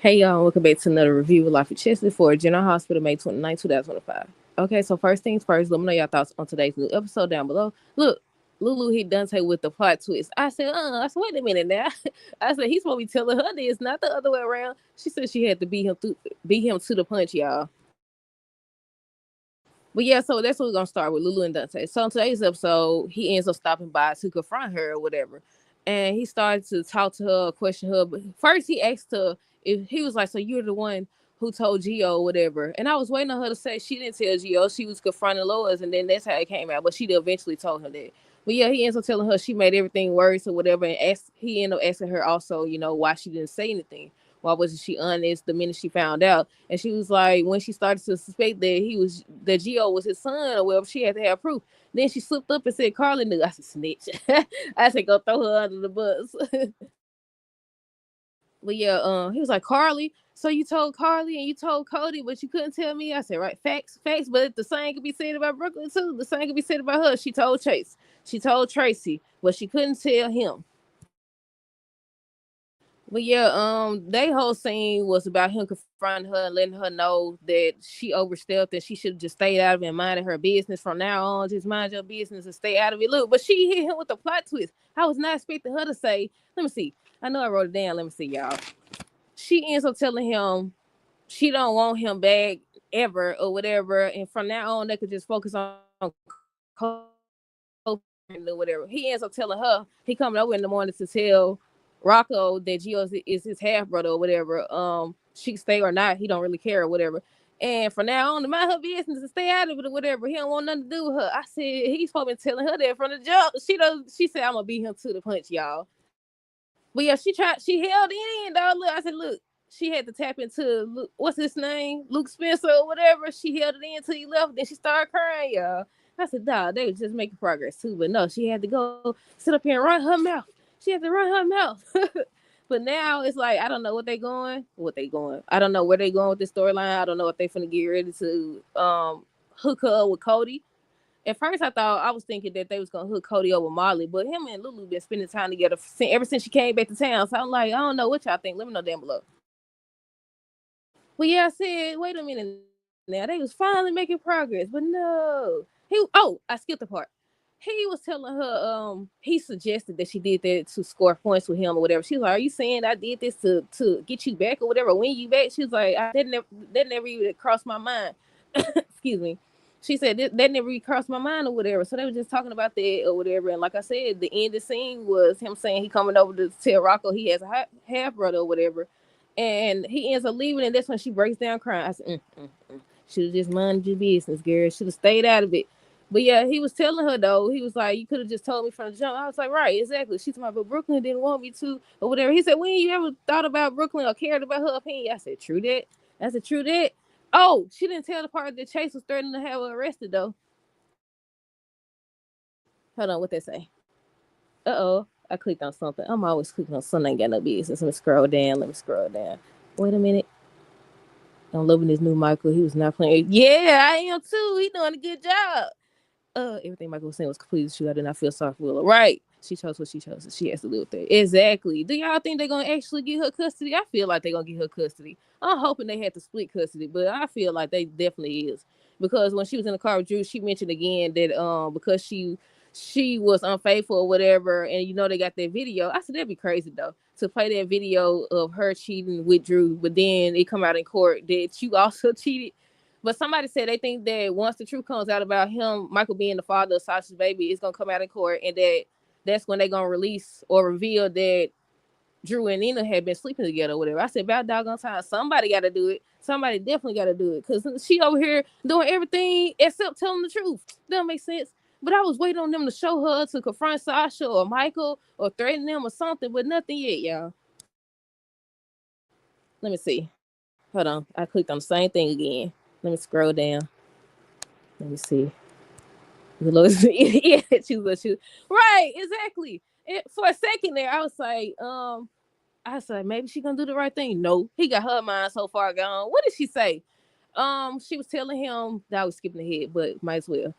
Hey y'all, welcome back to another review of Life with Chesley for General Hospital, May 29, 2025. Okay, so first things first, let me know your thoughts on today's new episode down below. Look, Lulu hit Dante with the plot twist. I said, wait a minute now. I said, he's supposed to be telling her this, not the other way around. She said she had to beat him to the punch, y'all. But yeah, so that's what we're gonna start with Lulu and Dante. So in today's episode, he ends up stopping by to confront her or whatever. And he started to talk to her, question her. But first he asked her if he was like, so you're the one who told Gio or whatever. And I was waiting on her to say she didn't tell Gio, she was confronting Lois, and then that's how it came out. But she eventually told him that. But yeah, he ends up telling her she made everything worse or whatever, and he ended up asking her also, why she didn't say anything. Why wasn't she honest the minute she found out? And she was like, when she started to suspect that Gio was his son or whatever, she had to have proof. Then she slipped up and said Carly knew. I said snitch. I said go throw her under the bus. But yeah, he was like, Carly, so you told Carly and you told Cody, but you couldn't tell me. I said, right, facts, facts. But the same could be said about Brooklyn too. The same could be said about her. She told Chase. She told Tracy, but she couldn't tell him. But yeah, they whole scene was about him confronting her and letting her know that she overstepped and she should have just stayed out of it and minded her business from now on. Just mind your business and stay out of it. Look, but she hit him with a plot twist. I was not expecting her to say, let me see. I know I wrote it down. Let me see, y'all. She ends up telling him she don't want him back ever or whatever. And from now on, they could just focus on or whatever. He ends up telling her he coming over in the morning to tell Rocco that Gio is his half brother or whatever. She can stay or not. He don't really care or whatever. And from now on, to mind her business and stay out of it or whatever. He don't want nothing to do with her. I said he's probably telling her that from the jump. She said I'm gonna beat him to the punch, y'all. But yeah, she held in, dog. Look, I said, look, she had to tap into Luke, what's his name? Luke Spencer or whatever. She held it in until he left. Then she started crying, y'all. I said, dog, they was just making progress too. But no, she had to go sit up here and run her mouth. She had to run her mouth. But now it's like I don't know what they going. I don't know where they going with this storyline. I don't know if they finna get ready to hook her up with Cody. At first, I was thinking that they was gonna hook Cody over Molly, but him and Lulu been spending time together ever since she came back to town. So I'm like, I don't know what y'all think. Let me know down below. But yeah, I said, wait a minute now. They was finally making progress, but no. I skipped the part. He was telling her, he suggested that she did that to score points with him or whatever. She was like, are you saying I did this to get you back or whatever, win you back? She was like, that never even crossed my mind. Excuse me. She said that never even crossed my mind or whatever. So they were just talking about that or whatever. And like I said, the end of the scene was him saying he coming over to tell Rocco he has a half brother or whatever. And he ends up leaving, and that's when she breaks down crying. I said, should have just minded your business, girl. Should have stayed out of it. But yeah, he was telling her though. He was like, "You could have just told me from the jump." I was like, "Right, exactly." She's like, "But Brooklyn didn't want me to, or whatever." He said, "When you ever thought about Brooklyn or cared about her opinion?" I said, "True that." I said, "True that." Oh, she didn't tell the part that Chase was threatening to have her arrested though. Hold on, what they say? Uh-oh, I clicked on something. I'm always clicking on something I ain't got no business. Let me scroll down. Let me scroll down. Wait a minute. I'm loving this new Michael. He was not playing. Yeah, I am too. He doing a good job. Everything Michael was saying was completely true. I did not feel sorry for Willow. Right. She chose what she chose. She has to live with it. Exactly. Do y'all think they're gonna actually get her custody? I feel like they're gonna get her custody. I'm hoping they had to split custody, but I feel like they definitely is. Because when she was in the car with Drew, she mentioned again that because she was unfaithful or whatever, and they got that video. I said that'd be crazy though to play that video of her cheating with Drew, but then it come out in court that you also cheated. But somebody said they think that once the truth comes out about him, Michael being the father of Sasha's baby, it's gonna come out in court, and that's when they're gonna release or reveal that Drew and Nina had been sleeping together or whatever. I said, about doggone time, somebody got to do it. Somebody definitely got to do it because she over here doing everything except telling the truth. Doesn't make sense. But I was waiting on them to show her to confront Sasha or Michael or threaten them or something, but nothing yet, y'all. Let me see. Hold on. I clicked on the same thing again. Let me scroll down. Let me see. Yeah, choose. Right, exactly. For a second there, I was like, maybe she gonna do the right thing. No, he got her mind so far gone. What did she say? She was telling him that I was skipping ahead, but might as well.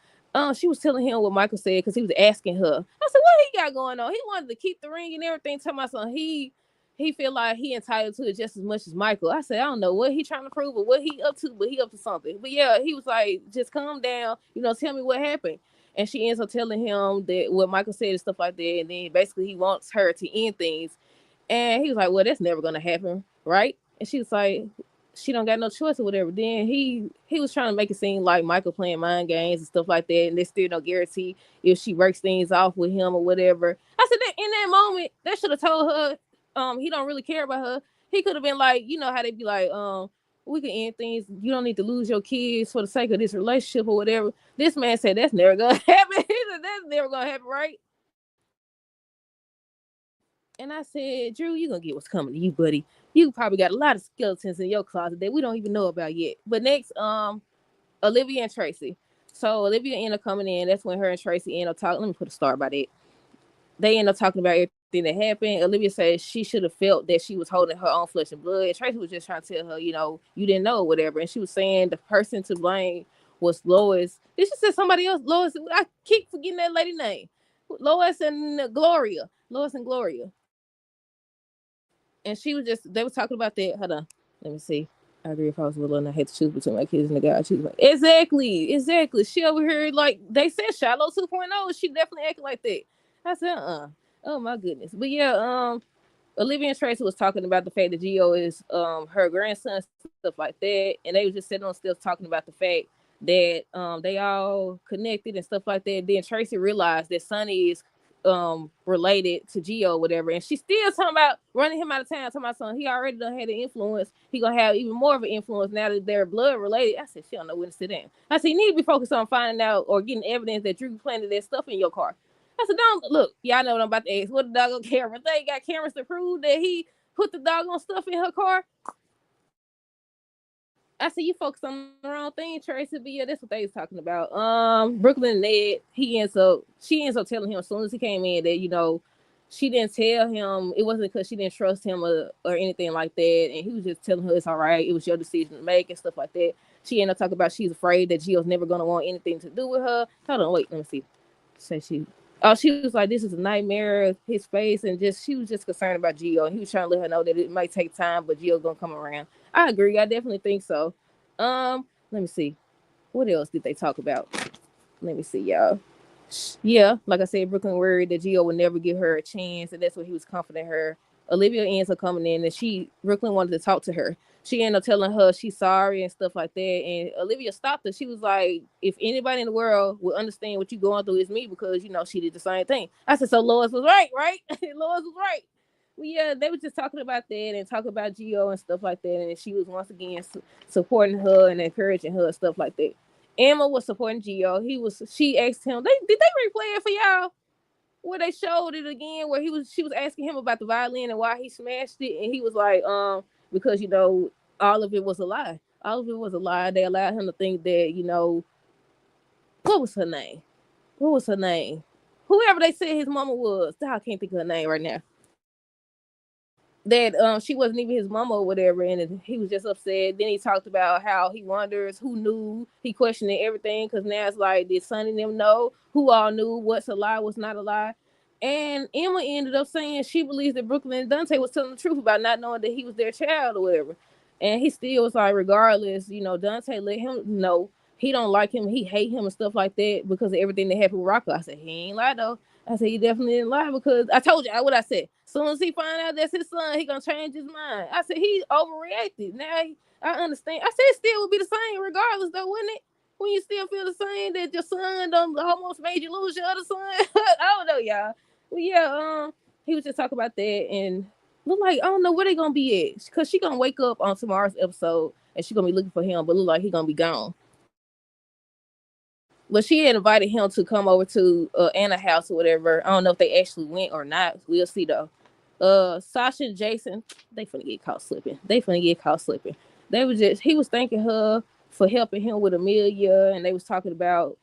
She was telling him what Michael said because he was asking her. I said, what he got going on? He wanted to keep the ring and everything. Talking about something. he feel like he entitled to it just as much as Michael. I said, I don't know what he trying to prove or what he up to, but he up to something. But yeah, he was like, just calm down, tell me what happened. And she ends up telling him that what Michael said and stuff like that. And then basically he wants her to end things. And he was like, well, that's never gonna happen, right? And she was like, she don't got no choice or whatever. Then he was trying to make it seem like Michael playing mind games and stuff like that, and there's still no guarantee if she breaks things off with him or whatever. I said that in that moment, that should have told her, he don't really care about her. He could have been like, you know how they be like, we can end things. You don't need to lose your kids for the sake of this relationship or whatever. This man said that's never gonna happen. He said that's never gonna happen, right? And I said, Drew, you gonna get what's coming to you, buddy. You probably got a lot of skeletons in your closet that we don't even know about yet. But next, Olivia and Tracy. So Olivia ended up coming in. That's when her and Tracy ended up talking. Let me put a star by that. They ended up talking about everything that happened. Olivia said she should have felt that she was holding her own flesh and blood. And Tracy was just trying to tell her, you didn't know, whatever. And she was saying the person to blame was Lois. Did she say somebody else? Lois. I keep forgetting that lady name. Lois and Gloria. Lois and Gloria. And she was just, they were talking about that. Hold on. Let me see. I agree if I was little and I had to choose between my kids and the guy I choose. Exactly. She over here, like they said, Shiloh 2.0. She definitely acting like that. I said, oh my goodness. But yeah, Olivia and Tracy was talking about the fact that Gio is her grandson, stuff like that. And they was just sitting on still talking about the fact that they all connected and stuff like that. Then Tracy realized that Sonny is related to Gio, whatever, and she's still talking about running him out of town. Talking about something he already done had an influence. He gonna have even more of an influence now that they're blood related. I said she don't know when to sit down. I said you need to be focused on finding out or getting evidence that Drew planted that stuff in your car. I said don't look. Y'all know what I'm about to ask. What the dog on camera? They got cameras to prove that he put the doggone stuff in her car. I said you focus on the wrong thing, Tracy. But yeah, that's what they was talking about. Brooklyn and Ned, she ends up telling him as soon as he came in that, she didn't tell him it wasn't because she didn't trust him or anything like that. And he was just telling her it's all right, it was your decision to make and stuff like that. She ended up talking about she's afraid that Gio's never gonna want anything to do with her. Hold on, wait, let me see. Say she was like, this is a nightmare, his face, and she was just concerned about Gio, and he was trying to let her know that it might take time, but Gio's gonna come around. I agree. I definitely think so. Let me see. What else did they talk about? Let me see, y'all. Yeah, like I said, Brooklyn worried that Gio would never give her a chance, and that's what he was comforting her. Olivia ends up coming in, and Brooklyn wanted to talk to her. She ended up telling her she's sorry and stuff like that. And Olivia stopped her. She was like, if anybody in the world would understand what you're going through, it's me, because, she did the same thing. I said, so Lois was right? Lois was right. Well, yeah, they were just talking about that and talking about Gio and stuff like that. And she was once again supporting her and encouraging her and stuff like that. Emma was supporting Gio. She asked him, did they replay it for y'all? Where they showed it again, where she was asking him about the violin and why he smashed it, and he was like, because all of it was a lie. All of it was a lie. They allowed him to think that, what was her name? What was her name? Whoever they said his mama was. I can't think of her name right now. That she wasn't even his mama or whatever, and he was just upset. Then he talked about how he wonders who knew. He questioned everything, because now it's like, did Sonny and them know who all knew what's a lie, what's not a lie? And Emma ended up saying she believes that Brooklyn and Dante was telling the truth about not knowing that he was their child or whatever. And he still was like, regardless, Dante let him know he don't like him, he hate him and stuff like that because of everything that happened with Rocco. I said, he ain't lie though. I said, he definitely didn't lie, because I told you what I said. As soon as he find out that's his son, he gonna change his mind. I said, he overreacted. Now I understand. I said it still would be the same regardless though, wouldn't it? When you still feel the same that your son done almost made you lose your other son. I don't know, y'all. Well, yeah, he was just talking about that, and look like I don't know where they gonna be at, because she gonna wake up on tomorrow's episode and she gonna be looking for him, but look like he gonna be gone. But she had invited him to come over to Anna's house or whatever. I don't know if they actually went or not. We'll see though. Sasha and Jason, they finna get caught slipping. He was thanking her for helping him with Amelia, and they was talking about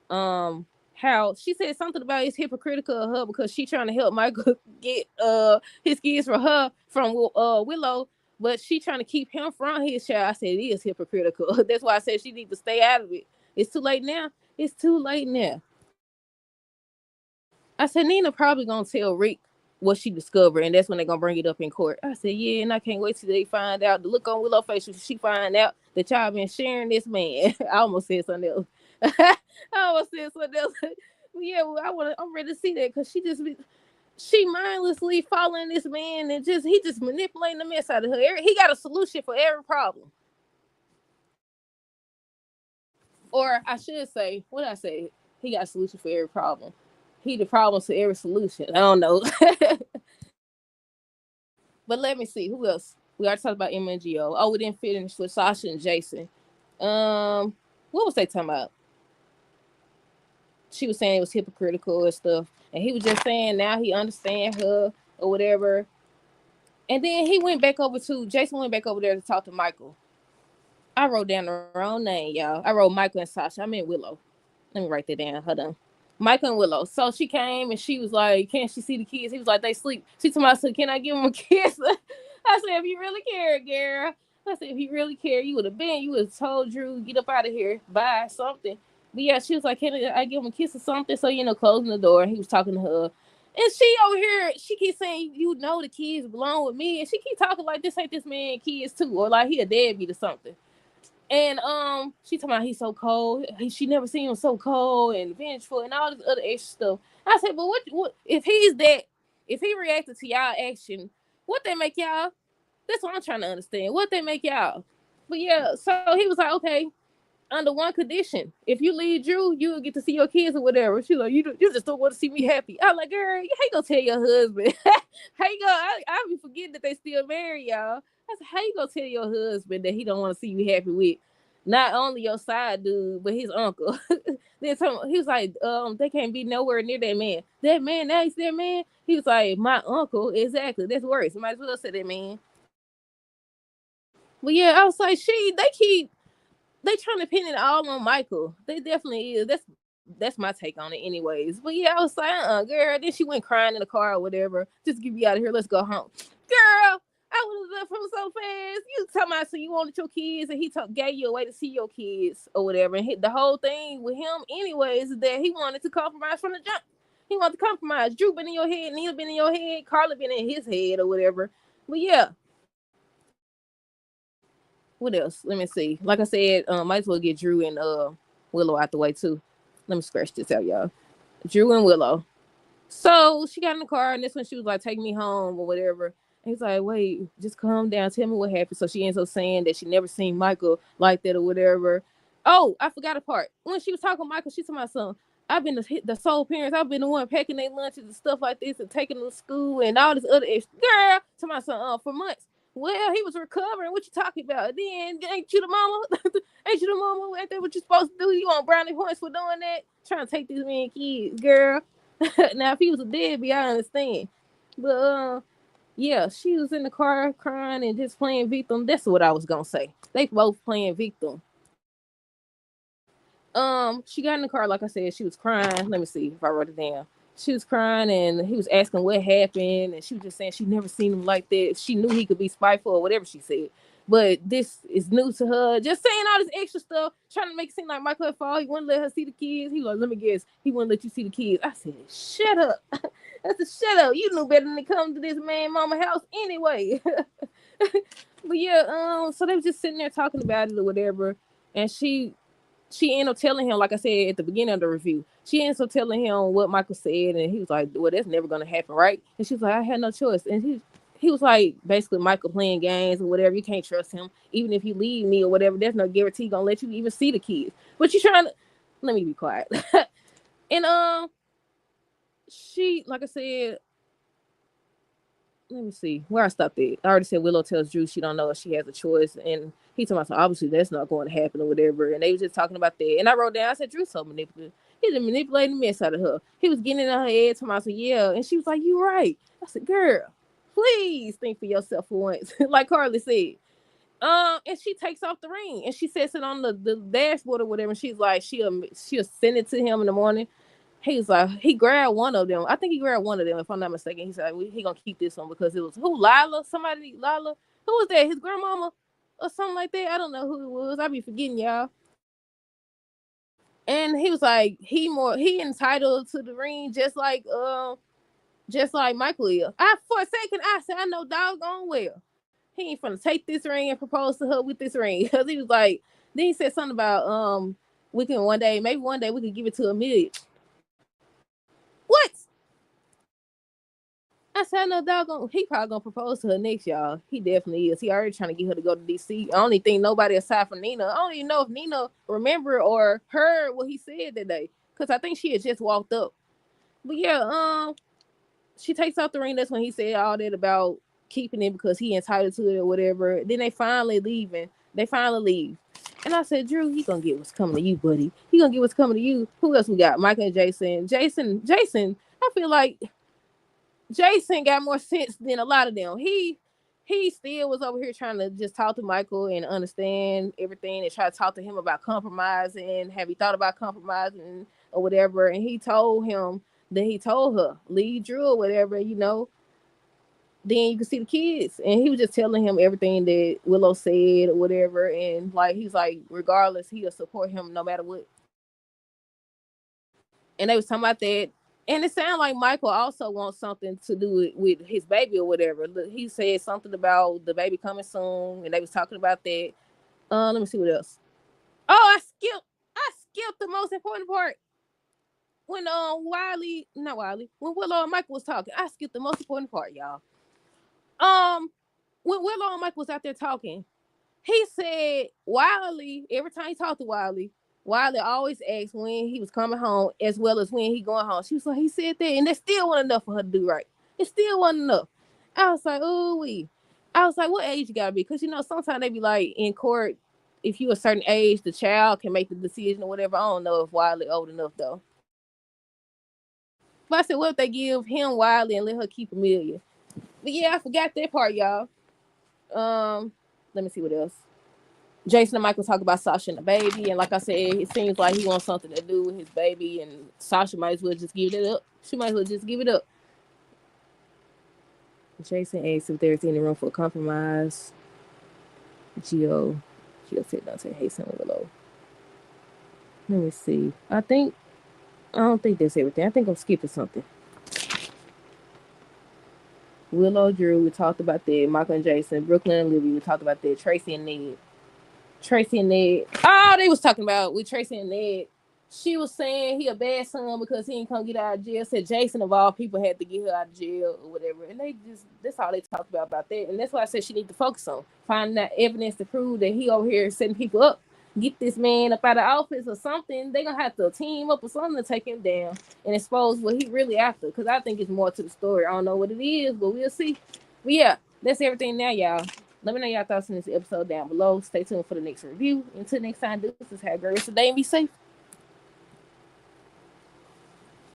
how she said something about it's hypocritical of her because she trying to help Michael get his kids from Willow, but she trying to keep him from his child. I said it is hypocritical. That's why I said she need to stay out of it. It's too late now. I said Nina probably gonna tell Rick what she discovered, and that's when they're gonna bring it up in court. I said, yeah, and I can't wait till they find out. The look on Willow face when she find out that y'all been sharing this man. I almost said something else. I almost said something else. But yeah, well, I'm ready to see that because she mindlessly following this man and he just manipulating the mess out of her. He got a solution for every problem. Or I should say, what did I say? He got a solution for every problem. He the problem to every solution. I don't know. But let me see. Who else? We already talked about MNGO. Oh, we didn't finish with Sasha and Jason. What was they talking about? She was saying it was hypocritical and stuff. And he was just saying now he understand her or whatever. And then Jason went back over there to talk to Michael. I wrote down the wrong name, y'all. I wrote Michael and Sasha. I meant Willow. Let me write that down. Hold on. Michael and Willow. So she came and she was like, can't she see the kids? He was like, they sleep. She told me, I said, can I give them a kiss? I said, if you really care, girl. I said, if you really care, you would have told Drew, get up out of here, buy something. But yeah, she was like, can I give him a kiss or something? So, closing the door. He was talking to her. And she over here, she keeps saying, the kids belong with me. And she keep talking like this ain't this man kids too. Or like he a deadbeat or something. And she talking about he's so cold. She never seen him so cold and vengeful and all this other extra stuff. I said, but what if he reacted to y'all action, what they make y'all? That's what I'm trying to understand. What they make y'all? But yeah, so he was like, okay, under one condition. If you leave Drew, you will get to see your kids or whatever. She's like, you just don't want to see me happy. I'm like, girl, how you gonna tell your husband? How you gonna I be forgetting that they still married, y'all. I said, how you gonna tell your husband that he don't want to see you happy with not only your side dude, but his uncle? Then he was like, they can't be nowhere near that man. That man, now he's their man. He was like, my uncle, exactly. That's worse. You might as well say that man. But yeah, I was like, they trying to pin it all on Michael. They definitely is. That's my take on it, anyways. But yeah, I was like, girl. Then she went crying in the car or whatever. Just get me out of here. Let's go home, girl. I would have left him so fast. You talking about so you wanted your kids, and he gave you a way to see your kids or whatever. And the whole thing with him, anyways, is that he wanted to compromise from the jump. He wanted to compromise. Drew been in your head, Neil been in your head, Carla been in his head or whatever. But yeah, what else? Let me see. Like I said, might as well get Drew and Willow out the way too. Let me scratch this out, y'all. Drew and Willow. So she got in the car, and this when she was like, "Take me home" or whatever. And he's like, "Wait, just calm down. Tell me what happened." So she ends up saying that she never seen Michael like that or whatever. Oh, I forgot a part. When she was talking to Michael, she told my son, "I've been the sole parents. I've been the one packing their lunches and stuff like this and taking them to school and all this other extra." Girl, to my son, for months. Well, he was recovering. What you talking about? Then ain't you the mama? Ain't you the mama? Ain't that what you supposed to do? You want brownie points for doing that? Trying to take this man kids, girl. Now, if he was a deadbeat, I understand. But yeah, she was in the car crying and just playing victim. That's what I was gonna say. They both playing victim. She got in the car, like I said, she was crying. Let me see if I wrote it down. She was crying and he was asking what happened, and she was just saying she never seen him like that. She knew he could be spiteful or whatever she said. But this is new to her. Just saying all this extra stuff, trying to make it seem like Michael had fall. He wouldn't let her see the kids. He was like, let me guess, he wouldn't let you see the kids. I said, shut up. I said, shut up. You knew better than to come to this man mama house anyway. But yeah, so they was just sitting there talking about it or whatever. And she ended up telling him, like I said at the beginning of the review, she ended up telling him what Michael said, and he was like, well, that's never gonna happen, right? And she was like, I had no choice. And he was like, basically, Michael playing games or whatever. You can't trust him, even if you leave me or whatever. There's no guarantee gonna let you even see the kids. But you trying to let me be quiet. And she, like I said, let me see where I stopped at. I already said Willow tells Drew she don't know if she has a choice, and he told me, obviously that's not going to happen or whatever. And they was just talking about that, and I wrote down, I said, Drew's so manipulative. He just manipulating the mess out of her. He was getting in her head, to my, yeah, and she was like, "You right." I said, "Girl, please think for yourself for once," like Carly said. And she takes off the ring and she sets it on the dashboard or whatever. And she's like, she'll send it to him in the morning. He's like, he grabbed one of them. I think he grabbed one of them, if I'm not mistaken. He said, he gonna keep this one because it was who? Lila? Somebody, Lila? Who was that? His grandmama or something like that? I don't know who it was. I be forgetting, y'all. And he was like, he entitled to the ring just like just like Michael is. For a second, I said, I know doggone well he ain't finna take this ring and propose to her with this ring. Because he was like, then he said something about, we can maybe one day we can give it to Amelia. What? I said, I know doggone, he probably gonna propose to her next, y'all. He definitely is. He already trying to get her to go to DC. I don't even think nobody aside from Nina. I don't even know if Nina remember or heard what he said that day. Because I think she had just walked up. But yeah, she takes out the ring. That's when he said all that about keeping it because he entitled to it or whatever. Then they finally leaving. They finally leave. And I said, Drew, he gonna get what's coming to you, buddy. He gonna get what's coming to you. Who else we got? Michael and Jason. Jason. I feel like Jason got more sense than a lot of them. He still was over here trying to just talk to Michael and understand everything and try to talk to him about compromising. Have you thought about compromising or whatever? And he told him that he told her, leave Drew or whatever, then you can see the kids. And he was just telling him everything that Willow said or whatever. And like he's like, regardless, he'll support him no matter what. And they was talking about that. And it sounded like Michael also wants something to do with his baby or whatever. He said something about the baby coming soon, and they was talking about that. Let me see what else. Oh, I skipped the most important part. When when Willow and Michael was talking. I skipped the most important part, y'all. When Willow and Michael was out there talking, he said Wiley, every time he talked to Wiley always asked when he was coming home as well as when he going home. She was like, he said that, and that still wasn't enough for her to do right. It still wasn't enough. I was like, I was like, what age you gotta be? Because sometimes they be like in court, if you a certain age, the child can make the decision or whatever. I don't know if Wiley old enough though. But I said, what if they give him Wiley and let her keep Amelia? But yeah, I forgot that part, y'all. Let me see what else. Jason and Michael talk about Sasha and the baby, and like I said, it seems like he wants something to do with his baby, and Sasha might as well just give it up. She might as well just give it up. Jason asks if there's any room for compromise. Gio said, don't say hey, son, Willow. Let me see. I don't think that's everything. I think I'm skipping something. Willow, Drew, we talked about that. Michael and Jason, Brooklyn and Libby, we talked about that. Tracy and Ned. Oh, they was talking about with Tracy and Ned. She was saying he a bad son because he ain't come get out of jail. Said Jason of all people had to get her out of jail or whatever. And that's all they talked about that. And that's why I said she need to focus on finding that evidence to prove that he over here setting people up. Get this man up out of office or something. They gonna have to team up or something to take him down and expose what he really after. Because I think it's more to the story. I don't know what it is, but we'll see. But yeah, that's everything now, y'all. Let me know y'all thoughts on this episode down below. Stay tuned for the next review. Until next time, this is have a great rest of the day and be safe.